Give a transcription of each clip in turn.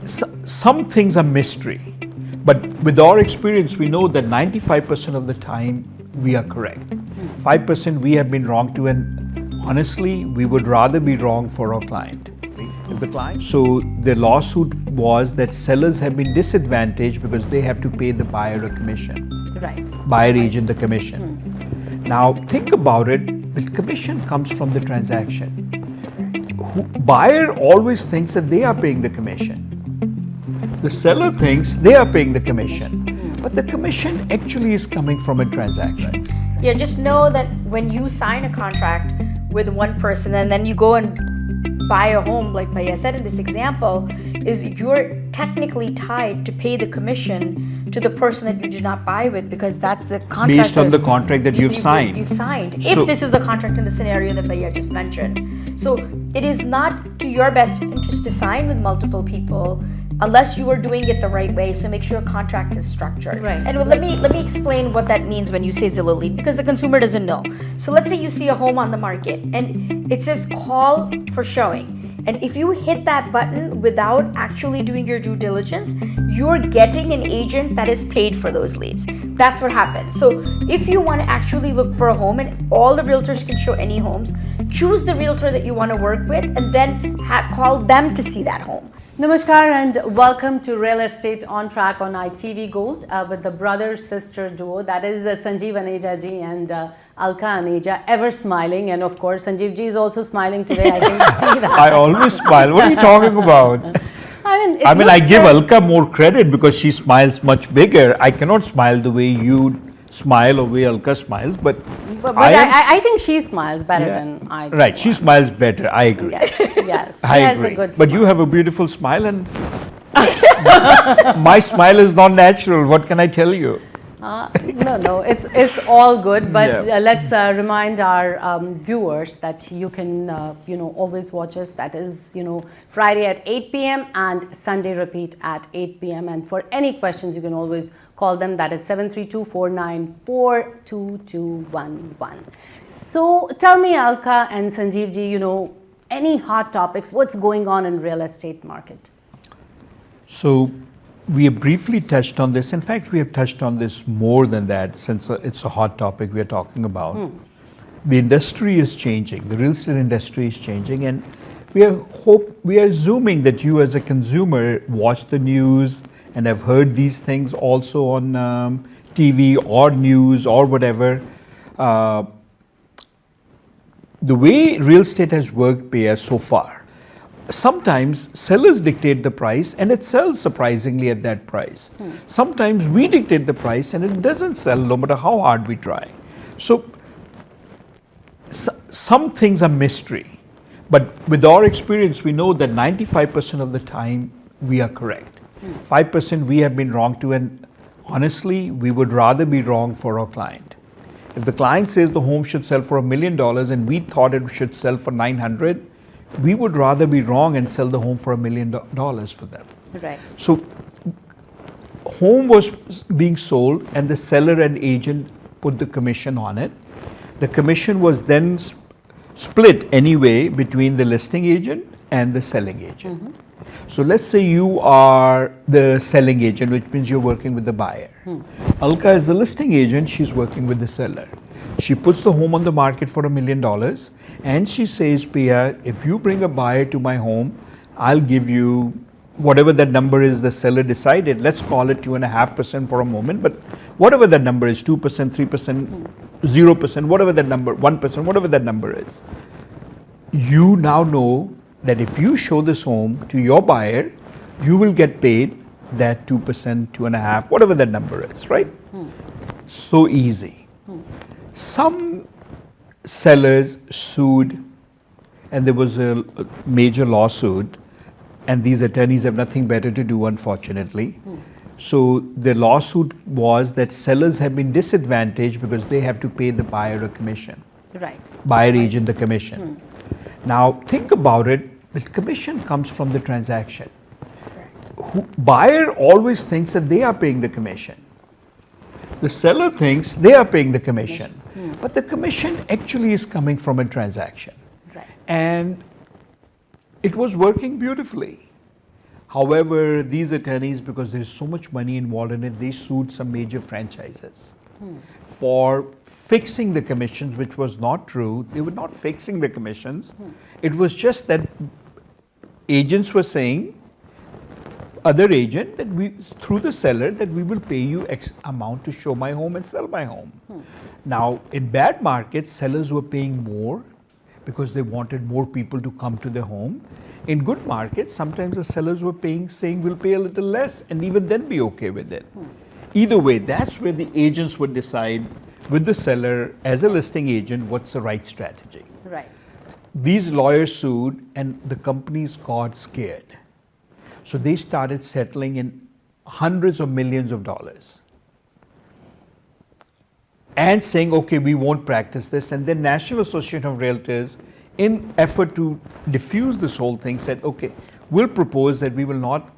some things are mystery, but with our experience, we know that 95% of the time we are correct. 5% we have been wrong to, and honestly, we would rather be wrong for our client. If the client. So the lawsuit was that sellers have been disadvantaged because they have to pay the buyer a commission. Right. Buyer agent the commission. Now think about it. The commission comes from the transaction. Buyer always thinks that they are paying the commission. The seller thinks they are paying the commission, but the commission actually is coming from a transaction. Yeah, just know that when you sign a contract with one person and then you go and buy a home, like Bhaiya said in this example, is you're technically tied to pay the commission to the person that you did not buy with, because that's the contract. Based on the contract that you've signed. You've signed. So, if this is the contract in the scenario that Bhaiya just mentioned. So it is not to your best interest to sign with multiple people unless you are doing it the right way. So make sure a contract is structured. Right. And let me explain what that means when you say Zillow Lead, because the consumer doesn't know. So let's say you see a home on the market and it says call for showing. And if you hit that button without actually doing your due diligence, you're getting an agent that is paid for those leads. That's what happens. So if you want to actually look for a home, and all the realtors can show any homes, choose the realtor that you want to work with and then call them to see that home. Namaskar and welcome to Real Estate on Track on ITV Gold with the brother-sister duo, that is Sanjeev Aneja ji and Alka Aneja, ever smiling, and of course Sanjeev ji is also smiling today. I can see that. I always smile. What are you talking about? I give Alka more credit because she smiles much bigger. I cannot smile the way you smile or way Alka smiles, but I think she smiles better than I do. Right, she smiles better. I agree. Yes, I agree. A good but smile. You have a beautiful smile, and my smile is not natural. What can I tell you? No, it's all good. But Yeah. let's remind our viewers that you can always watch us. That is Friday at 8 p.m. and Sunday repeat at 8 p.m. And for any questions, you can always call them. That is 732-494-2211. So tell me, Alka and Sanjeev ji, any hot topics? What's going on in real estate market? So we have briefly touched on this. In fact, we have touched on this more than that, since it's a hot topic we are talking about. The industry is changing. The real estate industry is changing, and we are assuming that you as a consumer watch the news and have heard these things also on TV or news or whatever. The way real estate has worked, Pia, so far, sometimes sellers dictate the price and it sells surprisingly at that price. Sometimes we dictate the price and it doesn't sell no matter how hard we try. So some things are mystery, but with our experience, we know that 95% of the time we are correct. 5% we have been wrong to, and honestly, we would rather be wrong for our client. If the client says the home should sell for $1 million and we thought it should sell for 900, we would rather be wrong and sell the home for $1 million for them. Right. So home was being sold and the seller and agent put the commission on it. The commission was then split anyway between the listing agent and the selling agent. So let's say you are the selling agent, which means you're working with the buyer. Alka is the listing agent, she's working with the seller. She puts the home on the market for $1 million and she says, Pia, if you bring a buyer to my home, I'll give you whatever that number is the seller decided. Let's call it 2.5% for a moment, but whatever that number is, 2%, 3%, 0%, whatever that number, 1%, whatever that number is. You now know that if you show this home to your buyer, you will get paid that 2%, 2.5%, whatever that number is, right? So easy. Some sellers sued, and there was a major lawsuit, and these attorneys have nothing better to do, unfortunately. So the lawsuit was that sellers have been disadvantaged because they have to pay the buyer a commission. Right. Buyer agent the commission. Now think about it. The commission comes from the transaction. Buyer always thinks that they are paying the commission. The seller thinks they are paying the commission, but the commission actually is coming from a transaction. Right. And it was working beautifully. However, these attorneys, because there's so much money involved in it, they sued some major franchises for fixing the commissions, which was not true. They were not fixing the commissions. It was just that agents were saying, other agent, that we, through the seller, that we will pay you X amount to show my home and sell my home. Now, in bad markets, sellers were paying more because they wanted more people to come to their home. In good markets, sometimes the sellers were paying, saying we'll pay a little less, and even then be okay with it. Either way, that's where the agents would decide with the seller as a listing agent what's the right strategy. Right. These lawyers sued, and the companies got scared. So they started settling in hundreds of millions of dollars and saying, okay, we won't practice this. And then National Association of Realtors, in effort to diffuse this whole thing, said, okay, we'll propose that we will not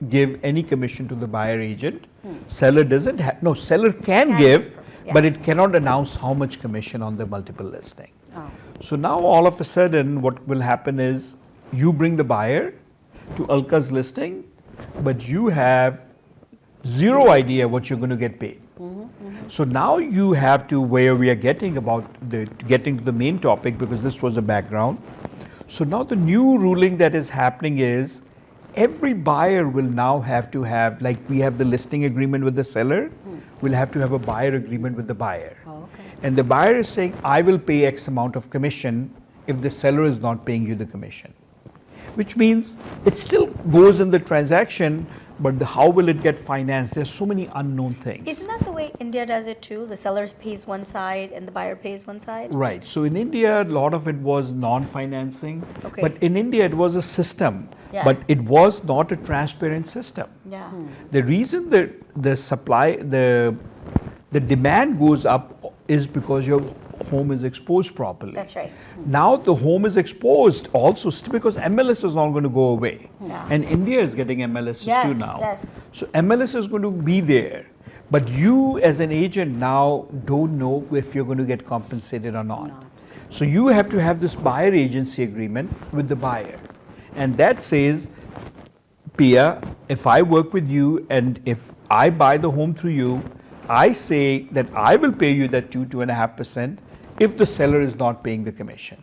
give any commission to the buyer agent. Seller doesn't have, no, seller can give, yeah. but it cannot announce how much commission on the multiple listing. Oh. So now all of a sudden what will happen is you bring the buyer to Alka's listing, but you have zero idea what you're going to get paid. So now you have to, where we are getting getting to the main topic, because this was a background. So now the new ruling that is happening is every buyer will now have to have, like we have the listing agreement with the seller, will have to have a buyer agreement with the buyer. Oh, okay. And the buyer is saying, I will pay X amount of commission if the seller is not paying you the commission. Which means it still goes in the transaction, but how will it get financed? There's so many unknown things. Isn't that the way India does it too? The seller pays one side and the buyer pays one side? Right. So in India, a lot of it was non-financing. Okay. But in India, it was a system. Yeah. But it was not a transparent system. Yeah. The reason that the supply, the demand goes up is because your home is exposed properly. That's right. Now the home is exposed also because MLS is not going to go away. Yeah. And India is getting MLSs too Yes, now. yes. So MLS is going to be there. But you as an agent now don't know if you're going to get compensated or not. So you have to have this buyer agency agreement with the buyer. And that says, Pia, if I work with you and if I buy the home through you, I say that I will pay you that 2.5% if the seller is not paying the commission.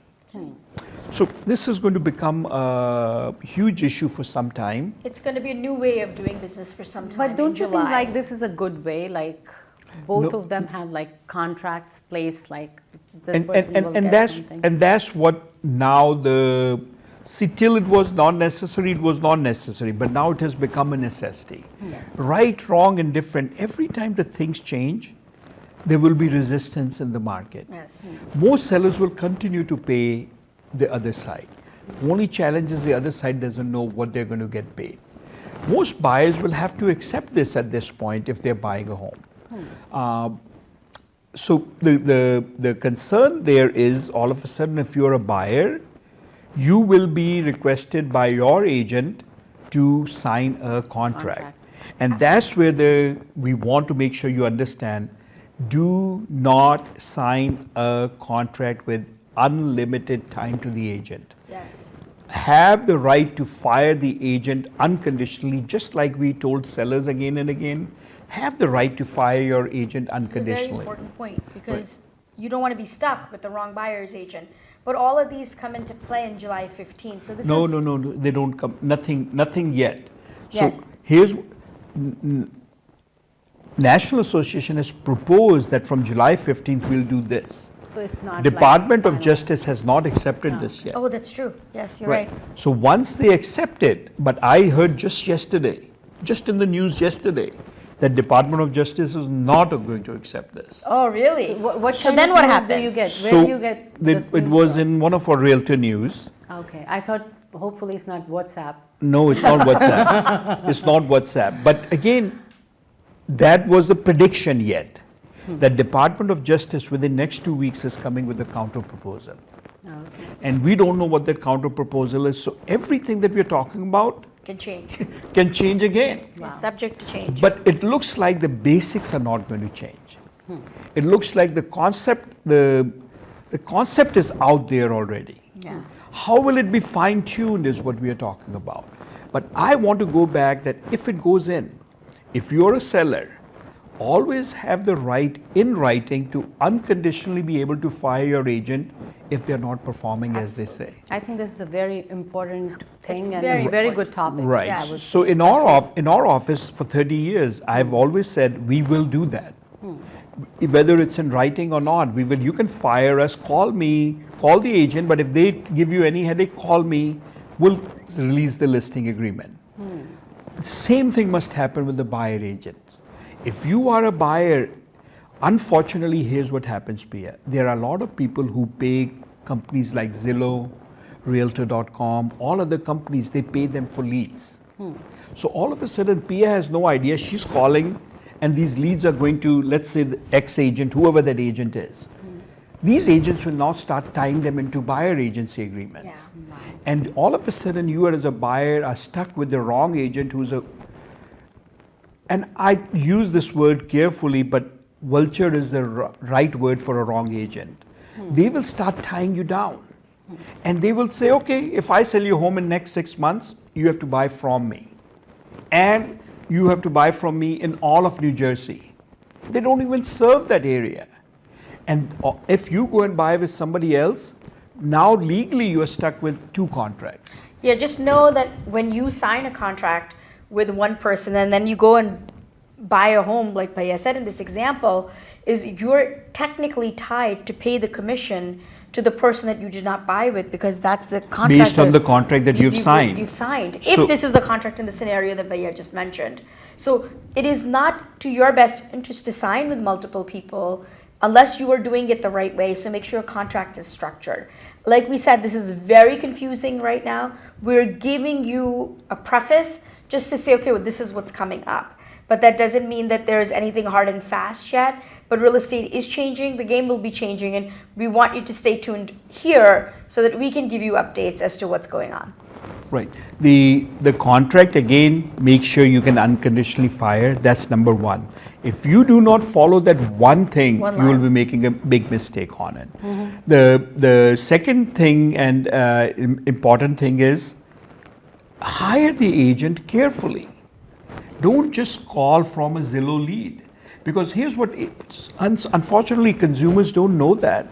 So this is going to become a huge issue for some time. It's going to be a new way of doing business for some time. But don't in you think July. like this is a good way? Like both No. of them have like contracts placed, like this person will get that's something. and that's what now the see, till it was not necessary, it was not necessary, but now it has become a necessity. Yes. Right, wrong, and different. Every time the things change, there will be resistance in the market. Yes. Most sellers will continue to pay the other side. Only challenge is the other side doesn't know what they're going to get paid. Most buyers will have to accept this at this point if they're buying a home. So the concern there is all of a sudden if you're a buyer, you will be requested by your agent to sign a contract. And that's where we want to make sure you understand, do not sign a contract with unlimited time to the agent. Yes. Have the right to fire the agent unconditionally, just like we told sellers again and again. Have the right to fire your agent It's a very unconditionally. important point because you don't want to be stuck with the wrong buyer's agent. But all of these come into play in July 15th. So this No, is no, they don't come. Nothing yet. So Yes. here's National Association has proposed that from July 15th we'll do this. So it's not Department like of Justice has not accepted this yet. Oh, that's true. Yes, you're right. So once they accept it, but I heard just yesterday, just in the news yesterday, that Department of Justice is not going to accept this. Oh, really? So what So kind then of what news do you happens? get? Where So do you get this it news was from? in one of our Realtor News. Okay, I thought hopefully it's not WhatsApp. No, it's not WhatsApp. It's not WhatsApp. But again, that was the prediction yet. That Department of Justice within next 2 weeks is coming with a counter proposal. Okay. And we don't know what that counter proposal is. So everything that we're talking about Can change. can change again. Wow. Subject to change. But it looks like the basics are not going to change. It looks like the concept is out there already. Yeah. How will it be fine-tuned is what we are talking about. But I want to go back that if it goes in, if you're a seller, always have the right in writing to unconditionally be able to fire your agent if they're not performing as they say. I think this is a very important thing and very a very important. good topic. Right. Yeah, I would So say in our office for 30 years, I've always said we will do that. Whether it's in writing or not, we will. You can fire us. Call me. Call the agent. But if they give you any headache, call me. We'll release the listing agreement. Same thing must happen with the buyer agents. If you are a buyer, unfortunately, here's what happens, Pia. There are a lot of people who pay companies like Zillow, Realtor.com, all other companies, they pay them for leads. So all of a sudden, Pia has no idea. She's calling, and these leads are going to, let's say, the ex-agent, whoever that agent is. These agents will now start tying them into buyer agency agreements. Yeah. And all of a sudden, you as a buyer are stuck with the wrong agent who's a, and I use this word carefully, but vulture is the right word for a wrong agent. They will start tying you down. And they will say, okay, if I sell your home in next 6 months, you have to buy from me. And you have to buy from me in all of New Jersey. They don't even serve that area. And if you go and buy with somebody else, now legally you are stuck with 2 contracts. Yeah, just know that when you sign a contract with one person and then you go and buy a home, like Bhaiya said in this example, is you're technically tied to pay the commission to the person that you did not buy with, because that's the contract. Based on the contract that you've signed. You've signed. So- If this is the contract in the scenario that Bhaiya just mentioned. So it is not to your best interest to sign with multiple people unless you are doing it the right way. So make sure a contract is structured. Like we said, this is very confusing right now. We're giving you a preface just to say, okay, well, this is what's coming up. But that doesn't mean that there's anything hard and fast yet. But real estate is changing, the game will be changing, and we want you to stay tuned here so that we can give you updates as to what's going on. Right. The contract, again, make sure you can unconditionally fire. That's number one. If you do not follow that one thing, One you will line. be making a big mistake on it. The second thing and important thing is hire the agent carefully. Don't just call from a Zillow lead. Because here's what, unfortunately, consumers don't know that.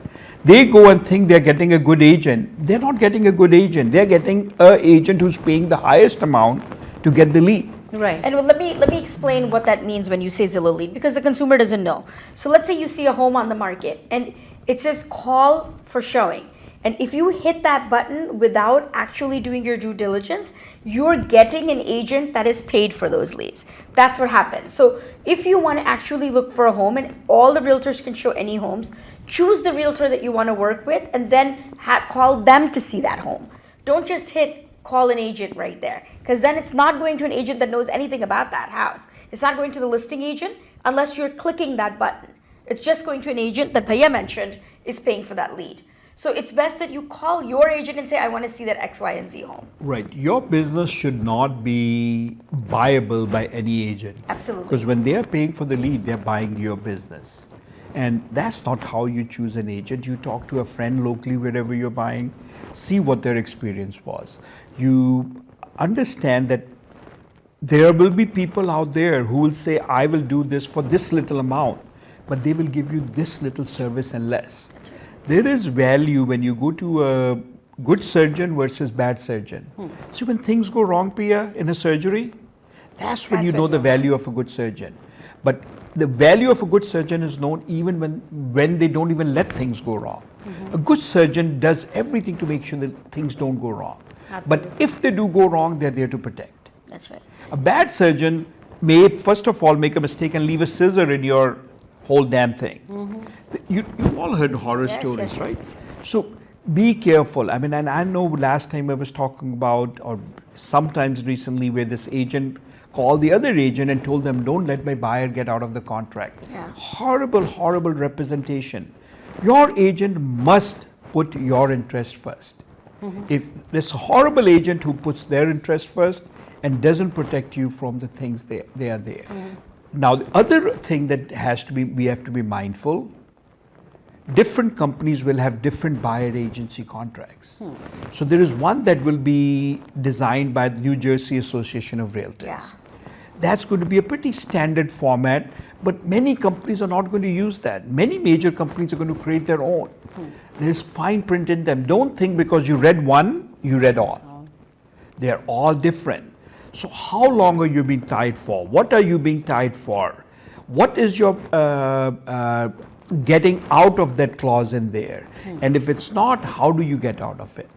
They go and think they're getting a good agent. They're not getting a good agent. They're getting an agent who's paying the highest amount to get the lead. Right. And well, let me explain what that means when you say Zillow lead, because the consumer doesn't know. So let's say you see a home on the market and it says call for showing. And if you hit that button without actually doing your due diligence, you're getting an agent that is paid for those leads. That's what happens. So if you want to actually look for a home, and all the realtors can show any homes, choose the realtor that you want to work with and then call them to see that home. Don't just hit call an agent right there, because then it's not going to an agent that knows anything about that house. It's not going to the listing agent unless you're clicking that button. It's just going to an agent that Bhaiya mentioned is paying for that lead. So it's best that you call your agent and say, I want to see that X, Y, and Z home. Right. Your business should not be buyable by any agent. Absolutely. Because when they are paying for the lead, they're buying your business. And that's not how you choose an agent. You talk to a friend locally wherever you're buying, see what their experience was. You understand that there will be people out there who will say, I will do this for this little amount, but they will give you this little service and less. There is value when you go to a good surgeon versus bad surgeon. So when things go wrong, Pia, in a surgery, that's when you know the value of a good surgeon. But the value of a good surgeon is known even when they don't even let things go wrong. A good surgeon does everything to make sure that things don't go wrong. Absolutely. But if they do go wrong, they're there to protect. That's right. A bad surgeon may, first of all, make a mistake and leave a scissor in your whole damn thing. You've all heard horror stories, yes, right? yes. So be careful. I mean, and I know last time I was talking about, or sometimes recently, where this agent called the other agent and told them, don't let my buyer get out of the contract. Yeah. Horrible, horrible representation. Your agent must put your interest first. If this horrible agent who puts their interest first and doesn't protect you from the things they are there. Now, the other thing that we have to be mindful, different companies will have different buyer agency contracts. So there is one that will be designed by the New Jersey Association of Realtors. Yeah. That's going to be a pretty standard format, but many companies are not going to use that. Many major companies are going to create their own. There's fine print in them. Don't think because you read one, you read all. They're all different. So how long are you being tied for? What are you being tied for? What is your getting out of that clause in there? And if it's not, how do you get out of it?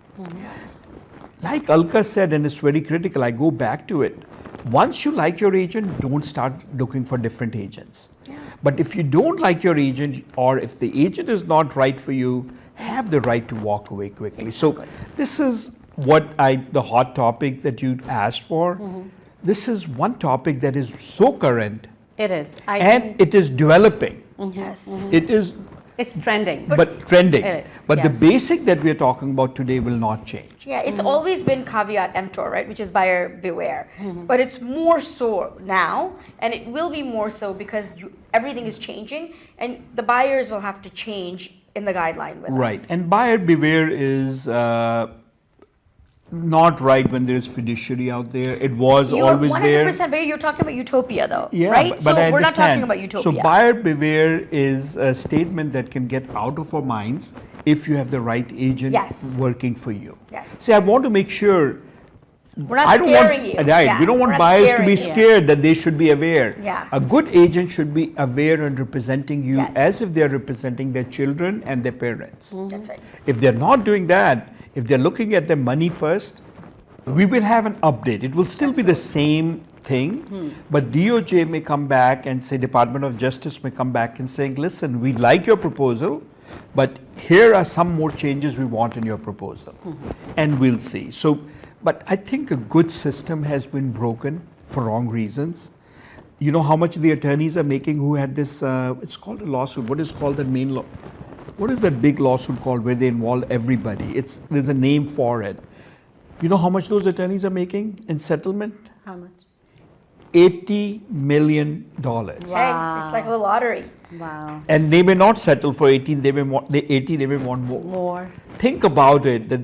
Like Alka said, and it's very critical, I go back to it. Once you like your agent, don't start looking for different agents. But if you don't like your agent, or if the agent is not right for you, have the right to walk away quickly. So this is the hot topic that you asked for. This is one topic that is so current. It is. And it is developing. Yes. It is, It's trending. but trending. It is, But the yes. basic that we are talking about today will not change. Yeah, it's always been caveat emptor, right? Which is buyer beware. But it's more so now, and it will be more so because everything is changing, and the buyers will have to change in the guideline with Right. us. And buyer beware is not right when there's fiduciary out there. It was You're always 100% there. But you're talking about utopia, though, Yeah, right? but So I we're not talking understand. about utopia. So buyer beware is a statement that can get out of our minds if you have the right agent Yes. working for you. Yes. See, I want to make sure We're not I don't scaring want, you. Right, Yeah, we don't we're want not buyers to be scaring you. scared that they should be aware. Yeah. A good agent should be aware and representing you Yes. as if they're representing their children and their parents. That's right. If they're not doing that, if they're looking at their money first, we will have an update. It will still be the same thing, but DOJ may come back and say, Department of Justice may come back and saying, listen, we like your proposal, but here are some more changes we want in your proposal. And we'll see. So, but I think a good system has been broken for wrong reasons. You know how much the attorneys are making who had this, it's called a lawsuit. What is called the main law? What is that big lawsuit called where they involve everybody? There's a name for it. You know how much those attorneys are making in settlement? How much? $80 million. Hey, it's like a lottery. Wow. And they may not settle for 18, they may want, 80, they may want more. More. Think about it, that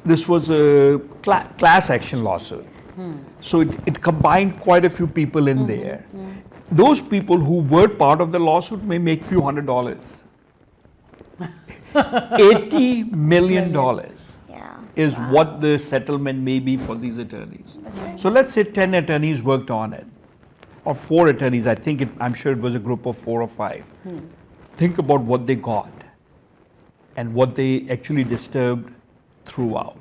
this was a class action lawsuit. So it combined quite a few people in there. Those people who were part of the lawsuit may make few $100. $80 million Yeah. is what the settlement may be for these attorneys. So let's say 10 attorneys worked on it, or 4 attorneys. I'm sure it was a group of 4 or 5. Think about what they got and what they actually disturbed throughout.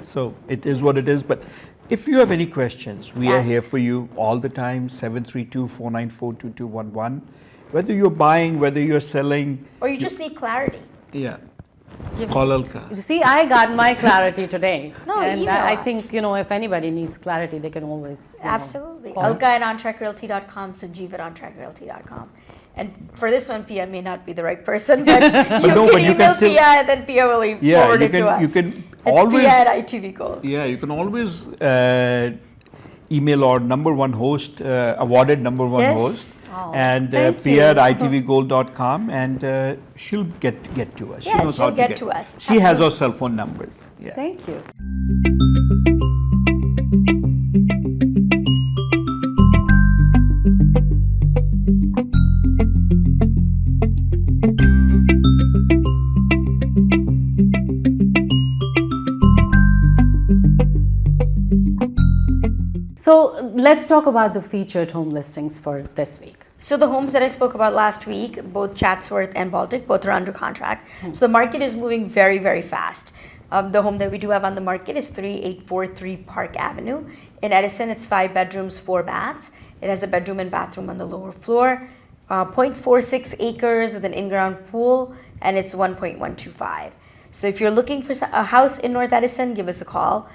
So it is what it is. But if you have any questions, we are Yes. here for you all the time. 732-494-2211. Whether you're buying, whether you're selling, Or you just need clarity. yeah. Call Alka. See, I got my clarity today. No, and email I us. think, if anybody needs clarity, they can always. Absolutely. call. Alka at ontrackrealty.com, Sanjeev at ontrackrealty.com. And for this one, Pia may not be the right person, but you no, can but you email can still- Pia and then Pia will forward you it can, to us. you can It's always, Pia at ITV Gold. yeah, you can always email our number one host, awarded number one Yes. host, Oh, and thank Pia at you. itvgold.com, and she'll get to us. She Yes, knows she'll how get to to us. She has Absolutely. our cell phone numbers. Yeah. Thank you. So let's talk about the featured home listings for this week. So the homes that I spoke about last week, both Chatsworth and Baltic, both are under contract. So the market is moving very, very fast. The home that we do have on the market is 3843 Park Avenue. In Edison, it's 5 bedrooms, 4 baths. It has a bedroom and bathroom on the lower floor. 0.46 acres with an in-ground pool, and it's 1.125. So if you're looking for a house in North Edison, give us a call.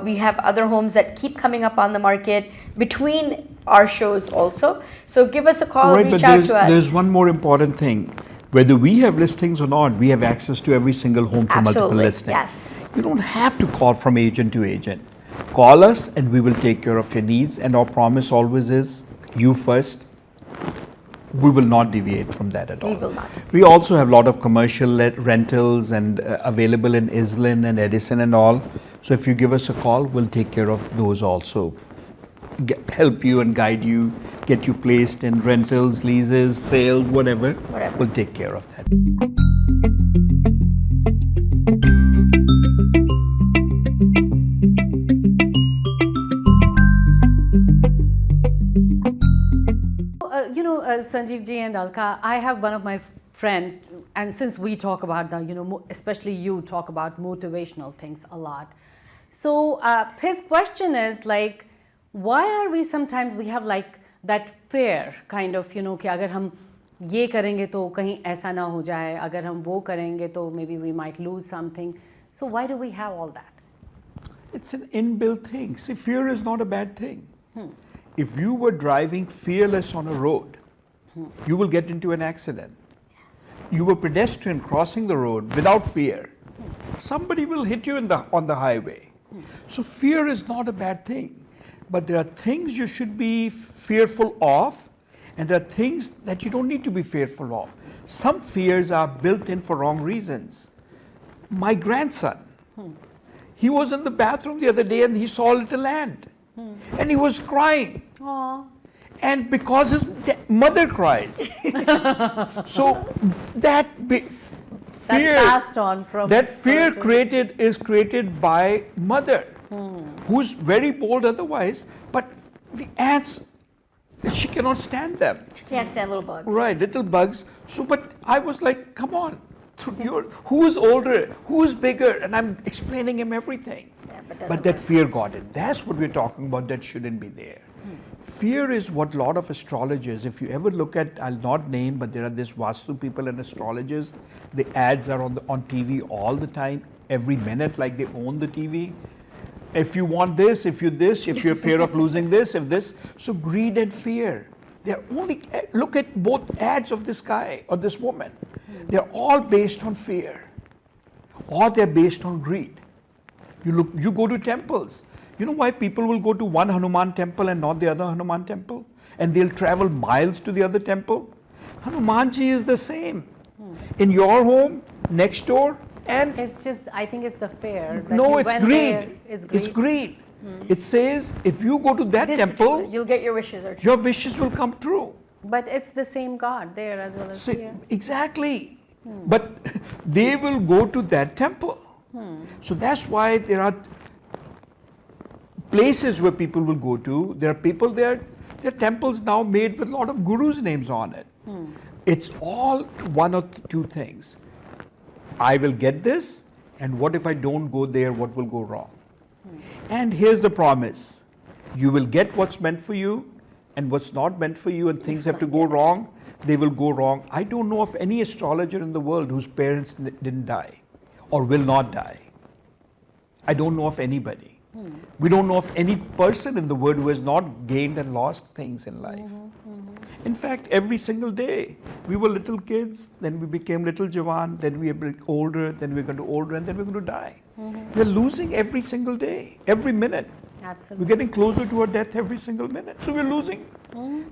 We have other homes that keep coming up on the market between our shows also. So give us a call, Right, reach but out to us. there's one more important thing. Whether we have listings or not, we have access to every single home for multiple Absolutely, listings. yes. You don't have to call from agent to agent. Call us and we will take care of your needs. And our promise always is you first, We will not deviate from that at all. We will not. We also have a lot of commercial rentals and available in Islin and Edison and all. So if you give us a call, we'll take care of those also. Help you and guide you, get you placed in rentals, leases, sales, whatever. Whatever. We'll take care of that. Sanjeev ji and Alka, I have one of my friend, and since we talk about the, especially you talk about motivational things a lot. So his question is like, why are we sometimes we have like that fear kind of, कि अगर हम ये करेंगे तो कहीं ऐसा ना हो जाए, अगर हम वो करेंगे तो maybe we might lose something. So why do we have all that? It's an inbuilt thing. See, fear is not a bad thing. If you were driving fearless on a road, you will get into an accident. You were pedestrian crossing the road without fear. Somebody will hit you on the highway. So fear is not a bad thing. But there are things you should be fearful of, and there are things that you don't need to be fearful of. Some fears are built in for wrong reasons. My grandson, he was in the bathroom the other day and he saw a little ant. And he was crying. Aww. And because his mother cries. So that fear, That's passed on from that fear is created by mother, who's very bold otherwise, but the ants, she cannot stand them. She can't stand little bugs. Right, little bugs. So, but I was like, come on, who is older, who is bigger, and I'm explaining him everything. Yeah, But that fear got it. That's what we're talking about. That shouldn't be there. Fear is what a lot of astrologers, if you ever look at, I'll not name, but there are this Vastu people and astrologers. The ads are on TV all the time, every minute, like they own the TV. If you want this, if you're fear of losing this, if this. So greed and fear. They're only, look at both ads of this guy or this woman. They're all based on fear. Or they're based on greed. You go to temples. You know why people will go to one Hanuman temple and not the other Hanuman temple? And they'll travel miles to the other temple? Hanumanji is the same. In your home, next door, and It's just, I think it's the fear. That no, you it's went greed. there, it's greed. It's greed. It says if you go to that This temple, particular, you'll get your wishes or your wishes will come true. But it's the same God there as well as See, here. exactly. But they will go to that temple. So that's why there are places where people will go to. There are people there. There are temples now made with a lot of gurus' names on it. It's all one or two things. I will get this, and what if I don't go there? What will go wrong? And here's the promise. You will get what's meant for you, and what's not meant for you, and things have to go wrong, they will go wrong. I don't know of any astrologer in the world whose parents didn't die or will not die. I don't know of anybody. We don't know of any person in the world who has not gained and lost things in life. In fact, every single day, we were little kids, then we became little Jawan, then we were older, then we're going to older, and then we're going to die. We're losing every single day, every minute. Absolutely. We're getting closer to our death every single minute. So we're losing.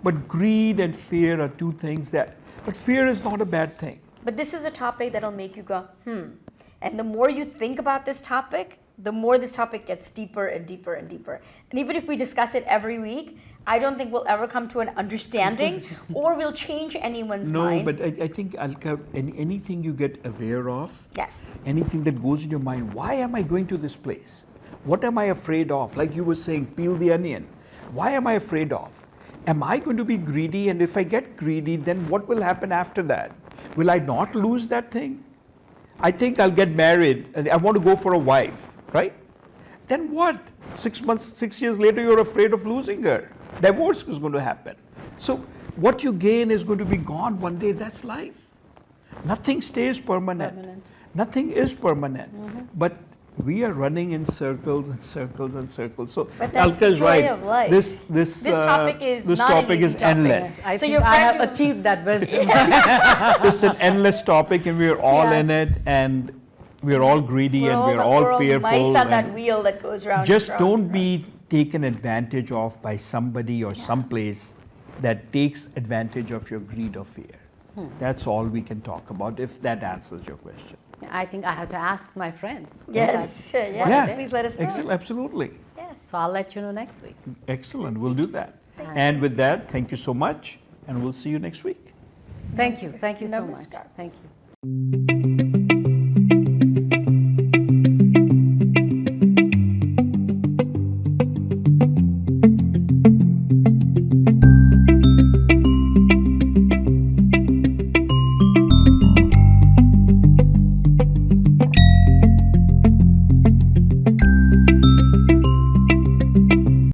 But greed and fear are two things but fear is not a bad thing. But this is a topic that'll make you go, And the more you think about this topic, the more this topic gets deeper and deeper and deeper. And even if we discuss it every week, I don't think we'll ever come to an understanding or we'll change anyone's mind. No, but I think, Alka, anything you get aware of, Yes. anything that goes in your mind, why am I going to this place? What am I afraid of? Like you were saying, peel the onion. Why am I afraid of? Am I going to be greedy? And if I get greedy, then what will happen after that? Will I not lose that thing? I think I'll get married and I want to go for a wife, right? Then what? 6 years later, you're afraid of losing her. Divorce is going to happen. So what you gain is going to be gone one day. That's life. Nothing stays permanent. Nothing is permanent. But we are running in circles and circles and circles. So But that's Alka the is joy right. of life. This topic is this not an topic easy is topic. endless. I So think your I friend have who- achieved that wisdom. It's an endless topic, and we're all in it, Yes. and we're all greedy, and we're all fearful. mice on that and wheel that goes round. just and round. don't be taken advantage of by somebody or someplace that takes advantage of your greed or fear. That's all we can talk about, if that answers your question. I think I have to ask my friend. Yes. Yeah. Yeah. Please let us know. Absolutely. Yes. So I'll let you know next week. Excellent. We'll do that. And with that, thank you so much, and we'll see you next week. Thank you. Thank you so much. Namaskar. Thank you.